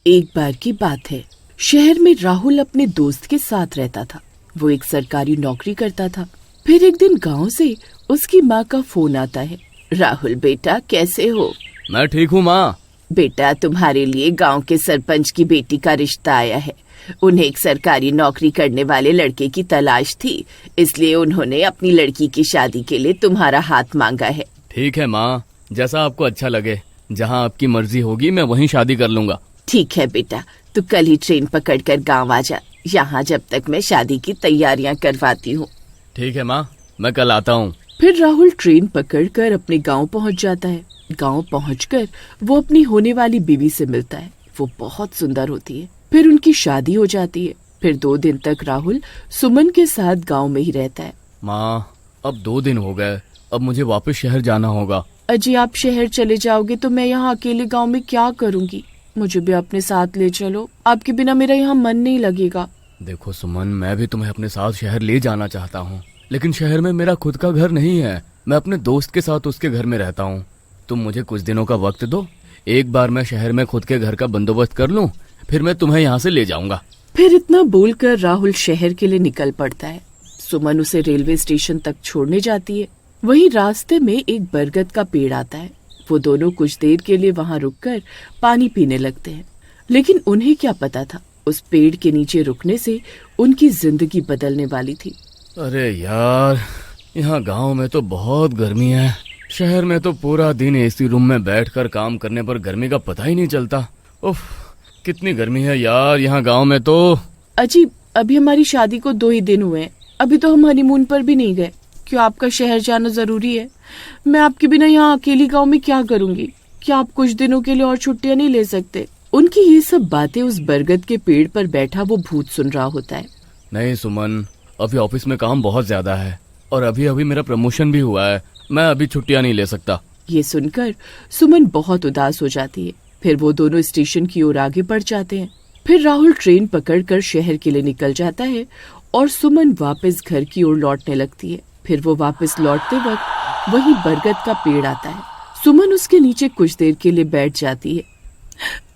एक बार की बात है, शहर में राहुल अपने दोस्त के साथ रहता था। वो एक सरकारी नौकरी करता था। फिर एक दिन गांव से उसकी माँ का फोन आता है। राहुल बेटा, कैसे हो? मैं ठीक हूँ माँ। बेटा, तुम्हारे लिए गांव के सरपंच की बेटी का रिश्ता आया है। उन्हें एक सरकारी नौकरी करने वाले लड़के की तलाश थी, इसलिए उन्होंने अपनी लड़की की शादी के लिए तुम्हारा हाथ मांगा है। ठीक है माँ, जैसा आपको अच्छा लगे। जहाँ आपकी मर्जी होगी मैं वहीं शादी कर लूंगा। ठीक है बेटा, तू कल ही ट्रेन पकड़कर गांव आ जा। यहाँ जब तक मैं शादी की तैयारियां करवाती हूँ। ठीक है माँ, मैं कल आता हूँ। फिर राहुल ट्रेन पकड़कर अपने गांव पहुँच जाता है। गांव पहुंचकर वो अपनी होने वाली बीवी से मिलता है। वो बहुत सुंदर होती है। फिर उनकी शादी हो जाती है। फिर 2 दिन तक राहुल सुमन के साथ गांव में ही रहता है। माँ, अब 2 दिन हो गए, अब मुझे वापस शहर जाना होगा। अजी, आप शहर चले जाओगे तो मैं यहाँ अकेले गांव में क्या करूँगी? मुझे भी अपने साथ ले चलो, आपके बिना मेरा यहाँ मन नहीं लगेगा। देखो सुमन, मैं भी तुम्हें अपने साथ शहर ले जाना चाहता हूँ, लेकिन शहर में मेरा खुद का घर नहीं है। मैं अपने दोस्त के साथ उसके घर में रहता हूँ। तुम मुझे कुछ दिनों का वक्त दो। एक बार मैं शहर में खुद के घर का बंदोबस्त कर लूँ, फिर मैं तुम्हें यहाँ से ले जाऊंगा। फिर इतना बोलकर राहुल शहर के लिए निकल पड़ता है। सुमन उसे रेलवे स्टेशन तक छोड़ने जाती है। वहीं रास्ते में एक बरगद का पेड़ आता है। वो दोनों कुछ देर के लिए वहाँ रुककर पानी पीने लगते हैं, लेकिन उन्हें क्या पता था, उस पेड़ के नीचे रुकने से उनकी जिंदगी बदलने वाली थी। अरे यार, यहाँ गांव में तो बहुत गर्मी है। शहर में तो पूरा दिन एसी रूम में बैठकर काम करने पर गर्मी का पता ही नहीं चलता। उफ, कितनी गर्मी है यार यहाँ गांव में तो। अजी, अभी हमारी शादी को 2 ही दिन हुए हैं। अभी तो हम हनीमून पर भी नहीं गए। क्यों आपका शहर जाना जरूरी है? मैं आपके बिना यहाँ अकेली गांव में क्या करूँगी? क्या आप कुछ दिनों के लिए और छुट्टियाँ नहीं ले सकते? उनकी ये सब बातें उस बरगद के पेड़ पर बैठा वो भूत सुन रहा होता है। नहीं सुमन, अभी ऑफिस में काम बहुत ज्यादा है और अभी अभी मेरा प्रमोशन भी हुआ है। मैं अभी छुट्टियाँ नहीं ले सकता। ये सुनकर सुमन बहुत उदास हो जाती है। फिर वो दोनों स्टेशन की ओर आगे बढ़ जाते हैं। फिर राहुल ट्रेन पकड़कर शहर के लिए निकल जाता है और सुमन वापस घर की ओर लौटने लगती है। फिर वो वापस लौटते वक्त वही बरगद का पेड़ आता है। सुमन उसके नीचे कुछ देर के लिए बैठ जाती है।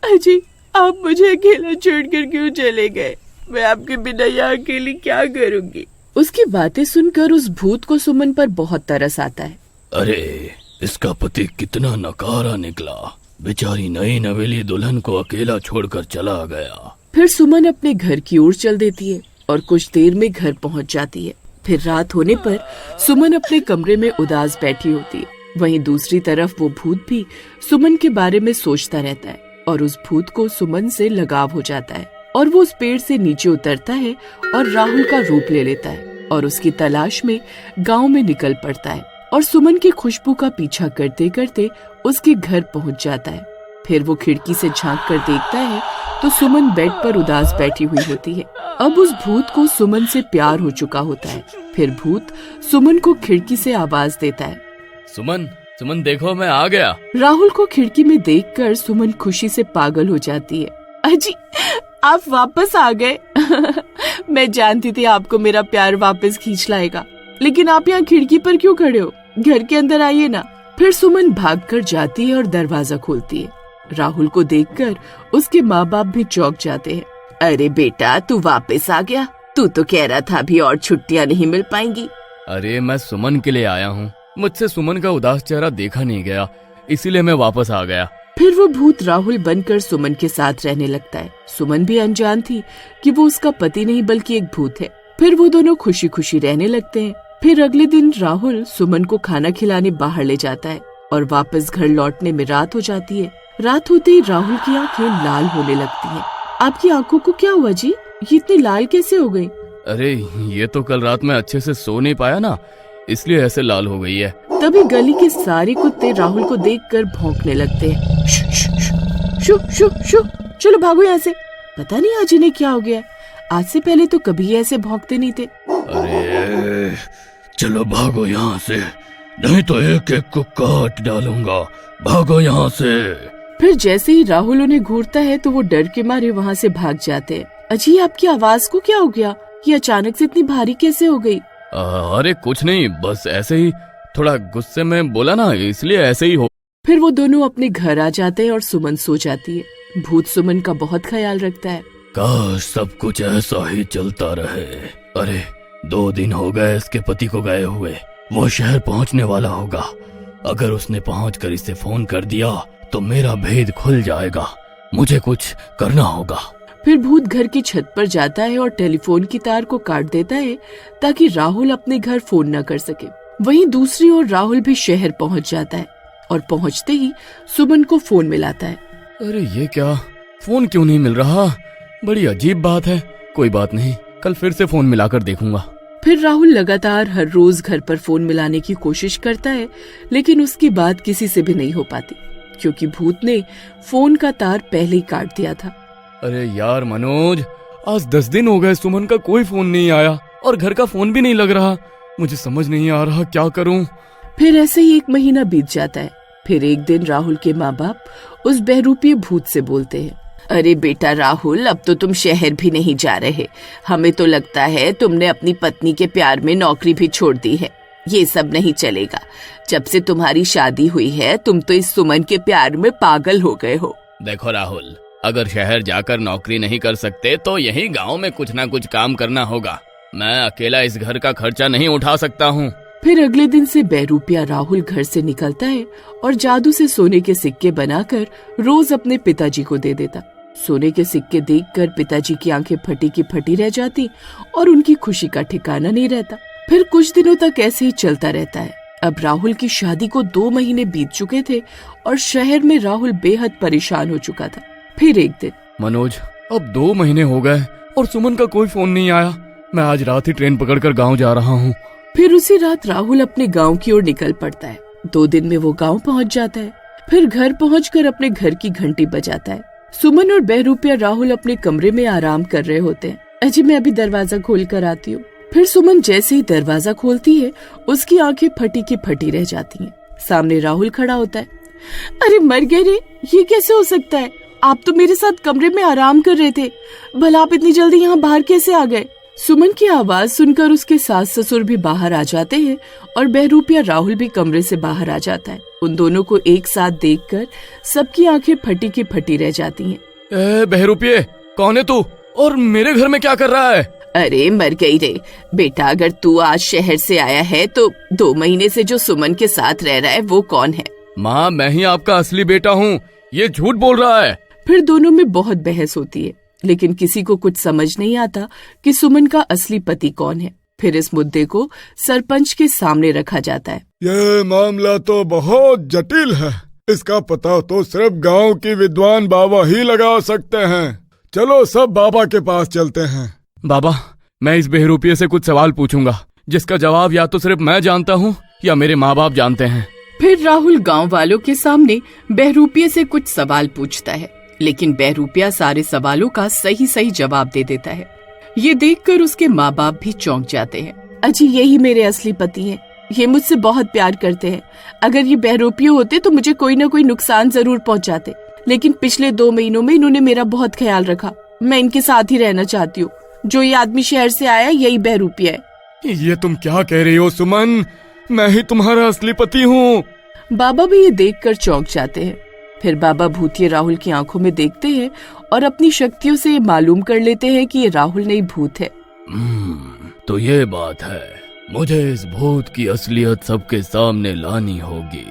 अजी, आप मुझे अकेला छोड़कर क्यों चले गए? मैं आपके बिना यहाँ अकेली क्या करूँगी? उसकी बातें सुनकर उस भूत को सुमन पर बहुत तरस आता है। अरे, इसका पति कितना नकारा निकला। बेचारी नई नवेली दुल्हन को अकेला छोड़कर चला गया। फिर सुमन अपने घर की ओर चल देती है और कुछ देर में घर पहुंच जाती है। फिर रात होने पर सुमन अपने कमरे में उदास बैठी होती है। वहीं दूसरी तरफ वो भूत भी सुमन के बारे में सोचता रहता है और उस भूत को सुमन से लगाव हो जाता है और वो उस पेड़ से नीचे उतरता है और राहुल का रूप ले लेता है और उसकी तलाश में गांव में निकल पड़ता है और सुमन की खुशबू का पीछा करते करते उसके घर पहुंच जाता है। फिर वो खिड़की से झांक कर देखता है तो सुमन बेड पर उदास बैठी हुई होती है। अब उस भूत को सुमन से प्यार हो चुका होता है। फिर भूत सुमन को खिड़की से आवाज देता है, सुमन, सुमन देखो, मैं आ गया। राहुल को खिड़की में देखकर सुमन खुशी से पागल हो जाती है। अजी, आप वापस आ गए। मैं जानती थी आपको मेरा प्यार वापस खींच लाएगा, लेकिन आप यहाँ खिड़की पर क्यों खड़े हो? घर के अंदर आइए ना। फिर सुमन भागकर जाती है और दरवाजा खोलती है। राहुल को देखकर उसके माँ बाप भी चौंक जाते हैं। अरे बेटा, तू वापस आ गया? तू तो कह रहा था अभी और छुट्टियाँ नहीं मिल पाएंगी। अरे, मैं सुमन के लिए आया हूँ। मुझसे सुमन का उदास चेहरा देखा नहीं गया, इसीलिए मैं वापस आ गया। फिर वो भूत राहुल बनकर सुमन के साथ रहने लगता है। सुमन भी अनजान थी कि वो उसका पति नहीं बल्कि एक भूत है। फिर वो दोनों खुशी खुशी रहने लगते हैं। फिर अगले दिन राहुल सुमन को खाना खिलाने बाहर ले जाता है और वापस घर लौटने में रात हो जाती है। रात होते ही राहुल की आंखें लाल होने लगती हैं। आपकी आंखों को क्या हुआ जी? ये इतनी लाल कैसे हो गई? अरे, ये तो कल रात में अच्छे से सो नहीं पाया ना, इसलिए ऐसे लाल हो गई है। तभी गली के सारे कुत्ते राहुल को देखकर भौंकने लगते हैं। शु शु शु, चलो भागो यहाँ से। पता नहीं आज इन्हें क्या हो गया। आज से पहले तो कभी ऐसे भौंकते नहीं थे। अरे चलो भागो यहाँ से, नहीं तो एक एक को काट डालूंगा। भागो यहाँ से। फिर जैसे ही राहुल उन्हें घूरता है तो वो डर के मारे वहाँ से भाग जाते हैं। अजी, आपकी आवाज को क्या हो गया? ये अचानक से इतनी भारी कैसे हो गई? अरे कुछ नहीं, बस ऐसे ही थोड़ा गुस्से में बोला ना, इसलिए ऐसे ही हो। फिर वो दोनों अपने घर आ जाते हैं और सुमन सो जाती है। भूत सुमन का बहुत ख्याल रखता है। काश सब कुछ ऐसा ही चलता रहे। अरे 2 दिन हो गए इसके पति को गए हुए। वो शहर पहुंचने वाला होगा। अगर उसने पहुंचकर इसे फोन कर दिया तो मेरा भेद खुल जाएगा। मुझे कुछ करना होगा। फिर भूत घर की छत पर जाता है और टेलीफोन की तार को काट देता है ताकि राहुल अपने घर फोन न कर सके। वहीं दूसरी ओर राहुल भी शहर पहुंच जाता है और पहुंचते ही सुमन को फोन मिलाता है। अरे ये क्या, फोन क्यों नहीं मिल रहा? बड़ी अजीब बात है। कोई बात नहीं, कल फिर से फोन मिलाकर देखूंगा। फिर राहुल लगातार हर रोज घर पर फोन मिलाने की कोशिश करता है, लेकिन उसकी बात किसी से भी नहीं हो पाती क्योंकि भूत ने फोन का तार पहले ही काट दिया था। अरे यार मनोज, आज 10 दिन हो गए सुमन का कोई फोन नहीं आया और घर का फोन भी नहीं लग रहा। मुझे समझ नहीं आ रहा क्या करूं। फिर ऐसे ही 1 महीना बीत जाता है। फिर एक दिन राहुल के माँ बाप उस बहरूपीय भूत से बोलते हैं, अरे बेटा राहुल, अब तो तुम शहर भी नहीं जा रहे। हमें तो लगता है तुमने अपनी पत्नी के प्यार में नौकरी भी छोड़ दी है। ये सब नहीं चलेगा। जब से तुम्हारी शादी हुई है तुम तो इस सुमन के प्यार में पागल हो गए हो। देखो राहुल, अगर शहर जाकर नौकरी नहीं कर सकते तो यही गांव में कुछ ना कुछ काम करना होगा। मैं अकेला इस घर का खर्चा नहीं उठा सकता हूँ। फिर अगले दिन से बहरूपिया राहुल घर से निकलता है और जादू से सोने के सिक्के बनाकर रोज अपने पिताजी को दे देता। सोने के सिक्के देखकर पिताजी की आंखें फटी की फटी रह जाती और उनकी खुशी का ठिकाना नहीं रहता। फिर कुछ दिनों तक ऐसे ही चलता रहता है। अब राहुल की शादी को 2 महीने बीत चुके थे और शहर में राहुल बेहद परेशान हो चुका था। फिर एक दिन, मनोज, अब 2 महीने हो गए और सुमन का कोई फोन नहीं आया। मैं आज रात ही ट्रेन पकड़कर गांव जा रहा हूँ। फिर उसी रात राहुल अपने गांव की ओर निकल पड़ता है। 2 दिन में वो गांव पहुंच जाता है। फिर घर पहुंचकर अपने घर की घंटी बजाता है। सुमन और बहरूपिया राहुल अपने कमरे में आराम कर रहे होते हैं। अजी मैं अभी दरवाजा खोल कर आती हूँ। फिर सुमन जैसे ही दरवाजा खोलती है उसकी आंखें फटी की फटी रह जाती हैं। सामने राहुल खड़ा होता है। अरे मर गए रे, ये कैसे हो सकता है? आप तो मेरे साथ कमरे में आराम कर रहे थे, भला आप इतनी जल्दी यहाँ बाहर कैसे आ गए? सुमन की आवाज सुनकर उसके सास ससुर भी बाहर आ जाते हैं और बहरूपिया राहुल भी कमरे से बाहर आ जाता है। उन दोनों को एक साथ देखकर सबकी आंखें फटी की फटी रह जाती हैं। बहरूपिये, कौन है तू और मेरे घर में क्या कर रहा है? अरे मर गई रे बेटा, अगर तू आज शहर से आया है तो 2 महीने से जो सुमन के साथ रह रहा है वो कौन है? माँ, मैं ही आपका असली बेटा हूँ। ये झूठ बोल रहा है। फिर दोनों में बहुत बहस होती है, लेकिन किसी को कुछ समझ नहीं आता कि सुमन का असली पति कौन है। फिर इस मुद्दे को सरपंच के सामने रखा जाता है। ये मामला तो बहुत जटिल है। इसका पता तो सिर्फ गांव के विद्वान बाबा ही लगा सकते हैं। चलो सब बाबा के पास चलते हैं। बाबा, मैं इस बहरूपिये से कुछ सवाल पूछूंगा जिसका जवाब या तो सिर्फ मैं जानता हूँ या मेरे माँ बाप जानते हैं। फिर राहुल गांव वालों के सामने बहरूपिये से कुछ सवाल पूछता है, लेकिन बहरूपिया सारे सवालों का सही सही जवाब दे देता है। ये देखकर उसके माँ बाप भी चौंक जाते हैं। अजी यही मेरे असली पति हैं। ये मुझसे बहुत प्यार करते हैं। अगर ये बहरूपिये होते तो मुझे कोई न कोई नुकसान जरूर पहुंचाते, लेकिन पिछले 2 महीनों में इन्होंने मेरा बहुत ख्याल रखा। मैं इनके साथ ही रहना चाहती हूँ। जो ये आदमी शहर से आया यही बहरूपिया है। ये तुम क्या कह रही हो सुमन? मैं ही तुम्हारा असली पति हूँ। बाबा भी ये देखकर चौंक जाते हैं। फिर बाबा भूतिये राहुल की आंखों में देखते हैं और अपनी शक्तियों से ये मालूम कर लेते हैं कि ये राहुल नहीं भूत है। तो ये बात है। मुझे इस भूत की असलियत सबके सामने लानी होगी।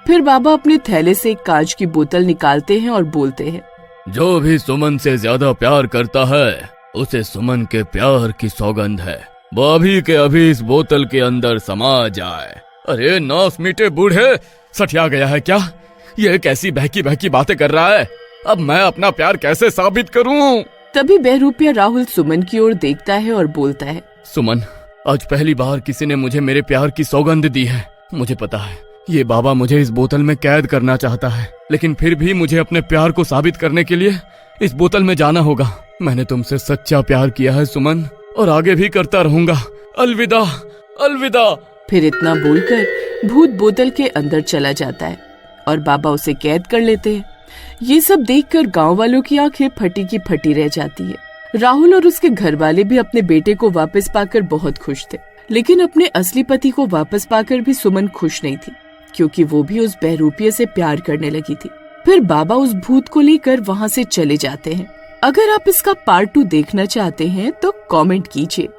फिर बाबा अपने थैले से एक कांच की बोतल निकालते हैं और बोलते हैं, जो भी सुमन से ज्यादा प्यार करता है उसे सुमन के प्यार की सौगंध है। वो अभी के अभी इस बोतल के अंदर समा जाए। अरे नास मीठे बूढ़े, सठिया गया है क्या? ये कैसी बहकी बहकी बातें कर रहा है? अब मैं अपना प्यार कैसे साबित करूं? तभी बहरूपिया राहुल सुमन की ओर देखता है और बोलता है, सुमन, आज पहली बार किसी ने मुझे मेरे प्यार की सौगंध दी है। मुझे पता है ये बाबा मुझे इस बोतल में कैद करना चाहता है, लेकिन फिर भी मुझे अपने प्यार को साबित करने के लिए इस बोतल में जाना होगा। मैंने तुमसे सच्चा प्यार किया है सुमन, और आगे भी करता रहूंगा। अलविदा, अलविदा। फिर इतना बोलकर भूत बोतल के अंदर चला जाता है और बाबा उसे कैद कर लेते हैं। ये सब देखकर गांव वालों की आंखें फटी की फटी रह जाती है। राहुल और उसके घर वाले भी अपने बेटे को वापस पाकर बहुत खुश थे, लेकिन अपने असली पति को वापस पाकर भी सुमन खुश नहीं थी, क्योंकि वो भी उस बहरूपिये से प्यार करने लगी थी। फिर बाबा उस भूत को लेकर वहाँ से चले जाते हैं। अगर आप इसका पार्ट 2 देखना चाहते हैं तो कमेंट कीजिए।